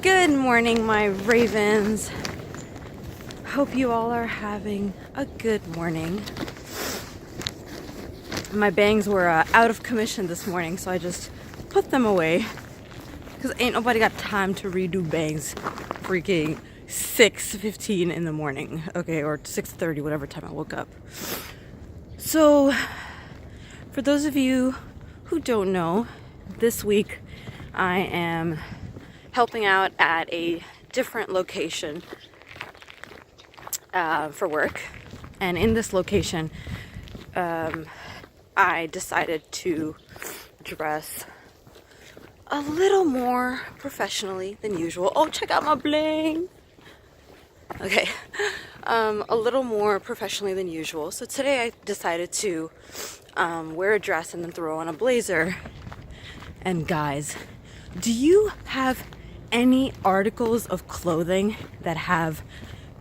Good morning, my ravens. Hope you all are having a good morning. My bangs were out of commission this morning, so I just put them away because ain't nobody got time to redo bangs freaking 6:15 in the morning, okay, or 6:30, whatever time I woke up. So for those of you who don't know, this week I am helping out at a different location for work, and in this location I decided to dress a little more professionally than usual. Oh, check out my bling. Okay, a little more professionally than usual. So today I decided to wear a dress and then throw on a blazer. And guys, do you have any articles of clothing that have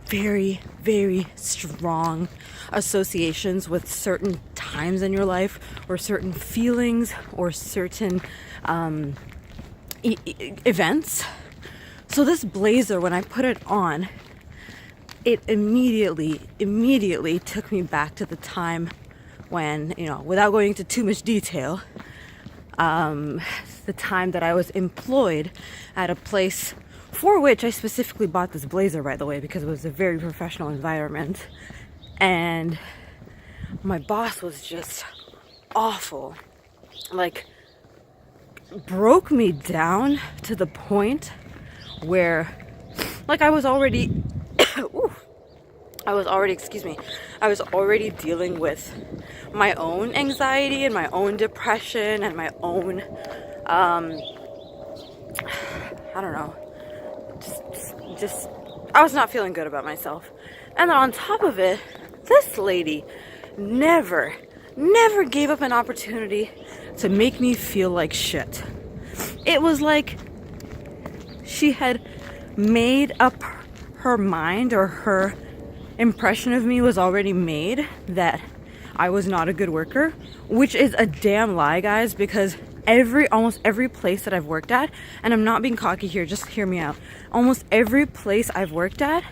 very, very strong associations with certain times in your life, or certain feelings, or certain events? So this blazer, when I put it on, it immediately took me back to the time when, you know, without going into too much detail, the time that I was employed at a place for which I specifically bought this blazer, by the way, because it was a very professional environment. And my boss was just awful. Like, broke me down to the point where, like, I was already dealing with my own anxiety and my own depression and my own I don't know, just I was not feeling good about myself. And then on top of it, this lady never gave up an opportunity to make me feel like shit. It was like she had made up her mind, or her impression of me was already made, that I was not a good worker, which is a damn lie, guys, because almost every place that I've worked at, and I'm not being cocky here, just hear me out, almost every place I've worked at,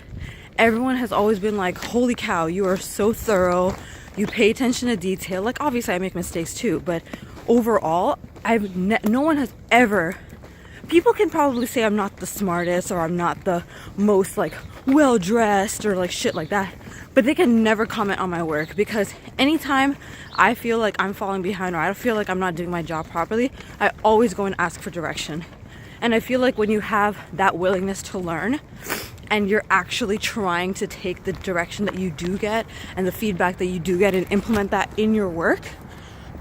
everyone has always been like, holy cow, you are so thorough, you pay attention to detail. Like, obviously I make mistakes too, but overall, no one has ever, people can probably say I'm not the smartest, or I'm not the most like well-dressed, or like shit like that, but they can never comment on my work, because anytime I feel like I'm falling behind, or I feel like I'm not doing my job properly, I always go and ask for direction. And I feel like when you have that willingness to learn, and you're actually trying to take the direction that you do get and the feedback that you do get and implement that in your work,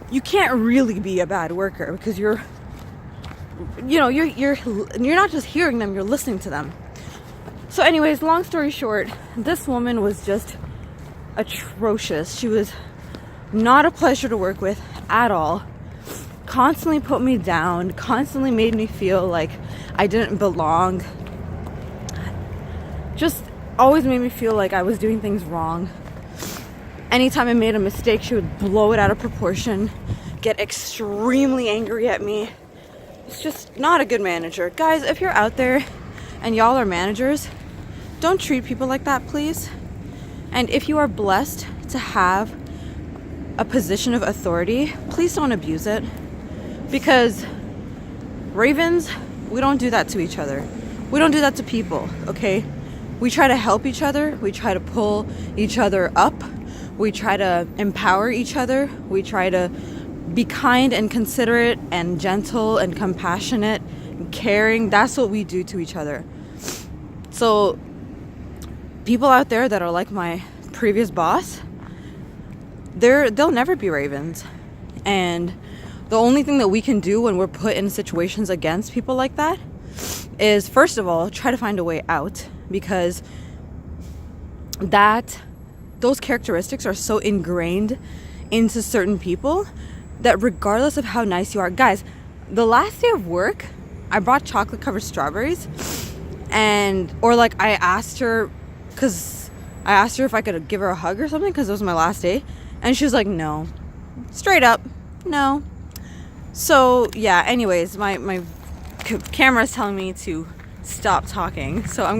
you can't really be a bad worker, because you're not just hearing them, you're listening to them. So anyways, long story short, this woman was just atrocious. She was not a pleasure to work with at all. Constantly put me down, constantly made me feel like I didn't belong. Just always made me feel like I was doing things wrong. Anytime I made a mistake, she would blow it out of proportion, get extremely angry at me. It's just not a good manager. Guys, if you're out there and y'all are managers, don't treat people like that, please. And if you are blessed to have a position of authority, please don't abuse it. Because ravens, we don't do that to each other. We don't do that to people, okay? We try to help each other. We try to pull each other up. We try to empower each other. We try to be kind and considerate and gentle and compassionate and caring. That's what we do to each other. So people out there that are like my previous boss, they'll never be ravens. And the only thing that we can do when we're put in situations against people like that is, first of all, try to find a way out, because those characteristics are so ingrained into certain people that regardless of how nice you are, guys, the last day of work, I brought chocolate covered strawberries, or like I asked her if I could give her a hug or something, because it was my last day, and she was like, no, straight up, no. So yeah, anyways, my camera is telling me to stop talking. So I'm gonna